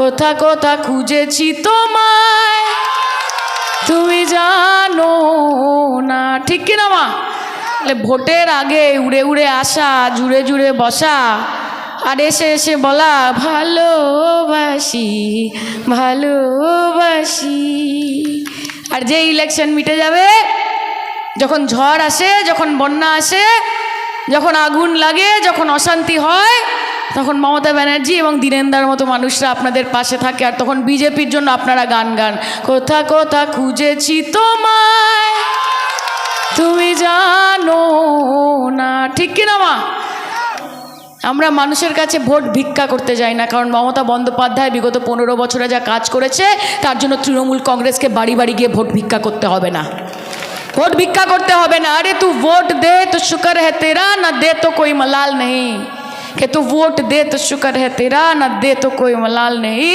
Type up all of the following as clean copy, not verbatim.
কোথা কোথা খুঁজেছি তোমায় তুমি জানো না, ঠিক কিনা মা? ভোটের আগে উড়ে উড়ে আসা, জুড়ে জুড়ে বসা, আর এসে এসে বলা ভালোবাসি ভালোবাসি। আর যে ইলেকশন মিটে যাবে, যখন ঝড় আসে, যখন বন্যা আসে, যখন আগুন লাগে, যখন অশান্তি হয়, তখন মমতা ব্যানার্জি এবং দীনেন্দার মতো মানুষরা আপনাদের পাশে থাকে। আর তখন বিজেপির জন্য আপনারা গান গান, কোথা কোথা খুঁজেছি তোমায় তুমি জানো না, ঠিক কিনা মা? আমরা মানুষের কাছে ভোট ভিক্ষা করতে যাই না, কারণ মমতা বন্দ্যোপাধ্যায় বিগত 15 বছরে যা কাজ করেছে তার জন্য তৃণমূল কংগ্রেসকে বাড়ি বাড়ি গিয়ে ভোট ভিক্ষা করতে হবে না, ভোট ভিক্ষা করতে হবে না। আরে তু ভোট দে তো শুক্র है तेरा, ना दे तो कोई मलाल नहीं, कि तू वोट दे तो शुक्र है तेरा, ना दे तो कोई मलाल नहीं,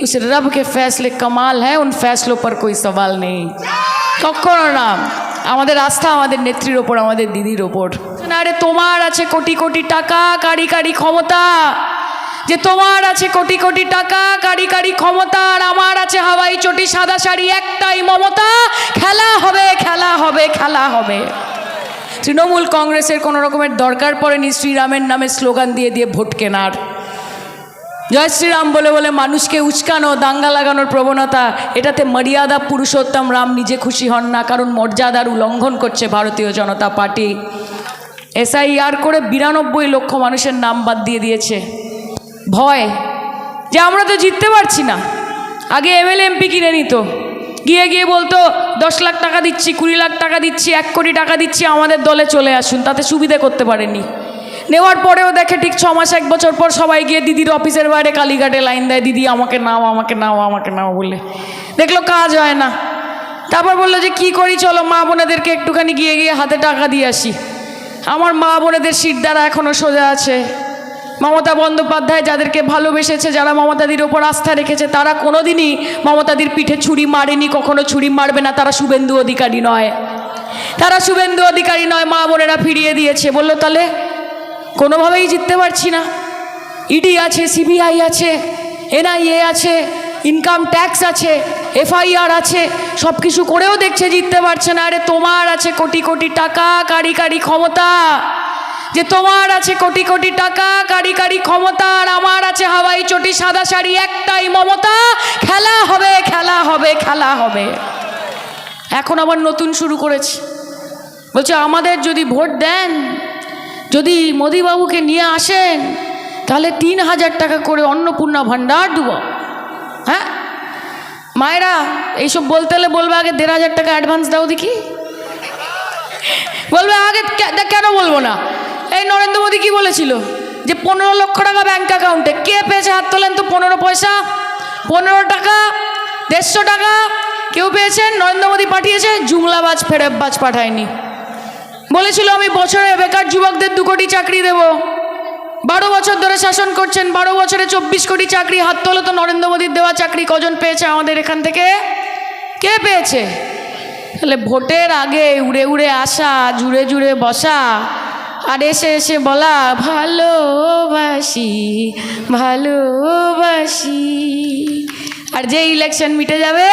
उस रब के फैसले कमाल है, उन फैसलों पर कोई सवाल नहीं। কখনো না। আমাদের আস্থা আমাদের নেত্রীর ওপর, আমাদের দিদির ওপর। আরে তোমার আছে কোটি কোটি টাকা, কারি কারি ক্ষমতা, যে তোমার আছে কোটি কোটি টাকা, কারি কারি ক্ষমতা, আর আমার আছে হাওয়াই চটি সাদা শাড়ি, একটাই মমতা, খেলা হবে খেলা হবে খেলা হবে। তৃণমূল কংগ্রেসের কোনো রকমের দরকার পড়েনি শ্রীরামের নামে স্লোগান দিয়ে দিয়ে ভোট কেনার। জয় শ্রীরাম বলে বলে মানুষকে উস্কানো, দাঙ্গা লাগানোর প্রবণতা, এটাতে মর্যাদা পুরুষোত্তম রাম নিজে খুশি হন না, কারণ মর্যাদার উল্লঙ্ঘন করছে ভারতীয় জনতা পার্টি। SIR করে 92 লক্ষ মানুষের নাম বাদ দিয়ে দিয়েছে, ভয় যে আমরা তো জিততে পারছি না। আগে MLA MP কিনে নিত, গিয়ে গিয়ে বলতো 10 লাখ টাকা দিচ্ছি, 20 লাখ টাকা দিচ্ছি, 1 কোটি টাকা দিচ্ছি, আমাদের দলে চলে আসুন, তাতে সুবিধে করতে পারেনি। নেওয়ার পরেও দেখে ঠিক 6 মাস 1 বছর পর সবাই গিয়ে দিদির অফিসের বাইরে কালীঘাটে লাইন দেয়, দিদি আমাকে নাও আমাকে নাও আমাকে নাও বলে। দেখলো কাজ হয় না, তারপর বললো যে কি করি, চলো মা বোনেদেরকে একটুখানি গিয়ে গিয়ে হাতে টাকা দিয়ে আসি। আমার মা বোনেদের শির দ্বারা এখনও সোজা আছে। মমতা বন্দ্যোপাধ্যায় যাদেরকে ভালোবেসেছে, যারা মমতাদির ওপর আস্থা রেখেছে, তারা কোনোদিনই মমতাদির পিঠে ছুরি মারেনি, কখনো ছুরি মারবে না। তারা শুভেন্দু অধিকারী নয়, তারা শুভেন্দু অধিকারী নয়। মা বোনেরা ফিরিয়ে দিয়েছে। বললো তাহলে কোনোভাবেই জিততে পারছি না, ED আছে, CBI আছে, NIA আছে, ইনকাম ট্যাক্স আছে, FIR আছে, সব কিছু করেও দেখছে জিততে পারছে না। আরে তোমার আছে কোটি কোটি টাকা, কারি কারি ক্ষমতা, যে তোমার আছে কোটি কোটি টাকা, কারি কারি ক্ষমতা, আর আমার আছে হাওয়াই চটি সাদা শাড়ি, একটাই মমতা, খেলা হবে খেলা হবে খেলা হবে। এখন আবার নতুন শুরু করেছি, বলছে আমাদের যদি ভোট দেন, যদি মোদিবাবুকে নিয়ে আসেন, তাহলে 3000 টাকা করে অন্নপূর্ণা ভাণ্ডার দেব। হ্যাঁ মায়েরা এইসব বলতে হলে বলবে আগে 1500 টাকা অ্যাডভান্স দাও দেখি, বলবে আগে। কেন বলবো না? এই নরেন্দ্র মোদী কি বলেছিল যে 15 লক্ষ টাকা ব্যাঙ্ক অ্যাকাউন্টে, কে পেয়েছে হাত তোলেন তো? 15 পয়সা, 15 টাকা, 150 টাকা কেউ পেয়েছেন? নরেন্দ্র মোদী পাঠিয়েছে, জুমলাবাজ ফেরেববাজ পাঠায়নি। বলেছিল আমি বছরে বেকার যুবকদের 2 কোটি চাকরি দেব। 12 বছর ধরে শাসন করছেন, 12 বছরে 24 কোটি চাকরি। হাত তোলো তো নরেন্দ্র মোদীর দেওয়া চাকরি কজন পেয়েছে আমাদের এখান থেকে? কে পেয়েছে? তাহলে ভোটের আগে উড়ে উড়ে আসা, জুড়ে জুড়ে বসা, আর এসে এসে বলা ভালোবাসি ভালোবাসি। আর যে ইলেকশন মিটে যাবে,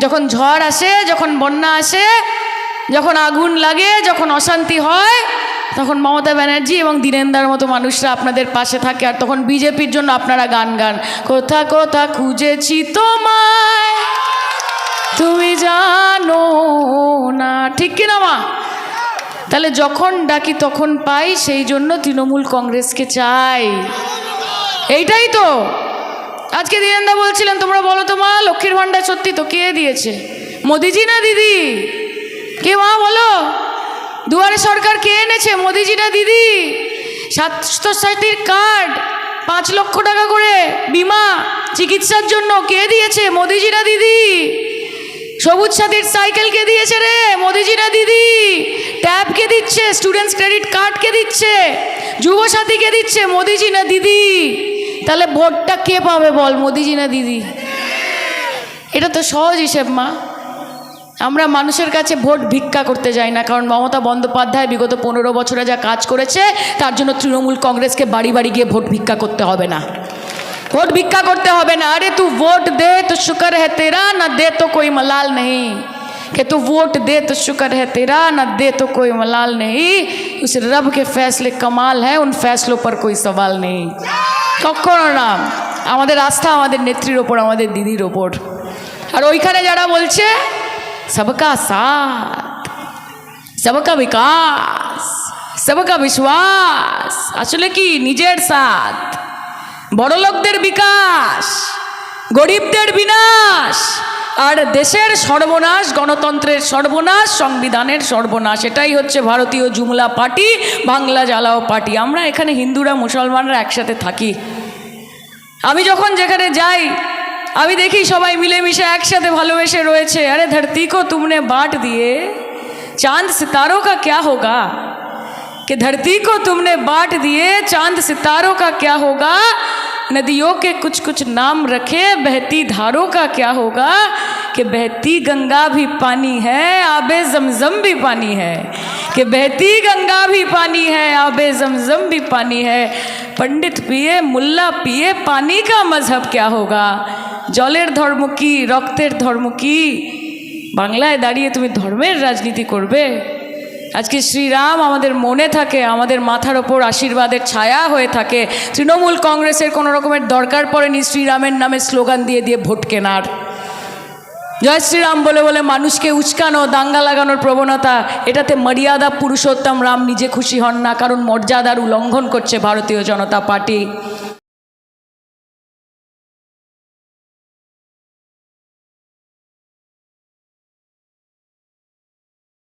যখন ঝড় আসে, যখন বন্যা আসে, যখন আগুন লাগে, যখন অশান্তি হয়, তখন মমতা ব্যানার্জি এবং দীনেন্দার মতো মানুষরা আপনাদের পাশে থাকে। আর তখন বিজেপির জন্য আপনারা গান গান, কোথা কোথা খুঁজেছি তোমায় তুমি জানো না, ঠিক কিনা মা? তাহলে যখন ডাকি তখন পাই, সেই জন্য তৃণমূল কংগ্রেসকে চাই। এইটাই তো আজকে দীনেন্দা বলছিলেন, তোমরা বলো তো মা, লক্ষ্মীর ভাণ্ডার সত্যি তো কে দিয়েছে? মোদিজি না দিদি? কে মা বলো? দুয়ারে সরকার কে এনেছে? মোদিজি না দিদি? স্বাস্থ্যসাথীর কার্ড 5 লক্ষ টাকা করে বিমা চিকিৎসার জন্য কে দিয়েছে? মোদিজি না দিদি? সবুজ সাথীর সাইকেল কে দিয়েছে রে? মোদিজি না দিদি? ট্যাব কে দিচ্ছে? স্টুডেন্টস ক্রেডিট কার্ড কে দিচ্ছে? যুব সাথী কে দিচ্ছে? মোদিজি না দিদি? তাহলে ভোটটা কে পাবে বল, মোদিজি না দিদি? এটা তো সহজ হিসেব মা। আমরা মানুষের কাছে ভোট ভিক্ষা করতে যাই না, কারণ মমতা বন্দ্যোপাধ্যায় বিগত 15 বছরে যা কাজ করেছে তার জন্য তৃণমূল কংগ্রেসকে বাড়ি বাড়ি গিয়ে ভোট ভিক্ষা করতে হবে না, ভোট ভিক্ষা করতে হবে না। अरे तू वोट दे तो शुक्र है तेरा, ना दे तो कोई मलाल नहीं। कि तू वोट दे तो शुक्र है तेरा, ना दे तो कोई मलाल नहीं। उस रब के फैसले कमाल है, उन फैसलों पर कोई सवाल नहीं। কখনো না। আমাদের আস্থা আমাদের নেত্রীর ওপর, আমাদের দিদির ওপর। আর ওইখানে যারা বলছে सबका साथ, सबका विकास, सबका विश्वास, আসলে কি নিজের সাথ, বড়লোকদের বিকাশ, গরিবদের বিনাশ, আর দেশের সর্বনাশ, গণতন্ত্রের সর্বনাশ, সংবিধানের সর্বনাশ। এটাই হচ্ছে ভারতীয় জুমলা পার্টি, বাংলা জ্বালাও পার্টি। আমরা এখানে হিন্দুরা মুসলমানরা একসাথে থাকি। আমি যখন যেখানে যাই আমি দেখি সবাই মিলেমিশে একসাথে ভালোবেসে রয়েছে। আরে ধরती को तुमने बांट दिए, चांद सितारों का क्या होगा। कि धरती को तुमने बांट दिए, चांद सितारों का क्या होगा। नदियों के कुछ कुछ नाम रखे, बहती धारों का क्या होगा। कि बहती गंगा भी पानी है, आबे जमजम भी पानी है। कि बहती गंगा भी पानी है, आबे जमजम भी पानी है। पंडित पिए मुल्ला पिए, पानी का मजहब क्या होगा। জলের ধর্ম কি, রক্তের ধর্ম কি। বাংলায় দাঁড়িয়ে তুমি ধর্মের রাজনীতি করবে। আজকে শ্রীরাম আমাদের মনে থাকে, আমাদের মাথার ওপর আশীর্বাদের ছায়া হয়ে থাকে। তৃণমূল কংগ্রেসের কোনো রকমের দরকার পড়েনি শ্রীরামের নামে স্লোগান দিয়ে দিয়ে ভোট কেনার। জয় শ্রীরাম বলে বলে মানুষকে উস্কানো, দাঙ্গা লাগানোর প্রবণতা, এটাতে মর্যাদা পুরুষোত্তম রাম নিজে খুশি হন না, কারণ মর্যাদার উল্লঙ্ঘন করছে ভারতীয় জনতা পার্টি।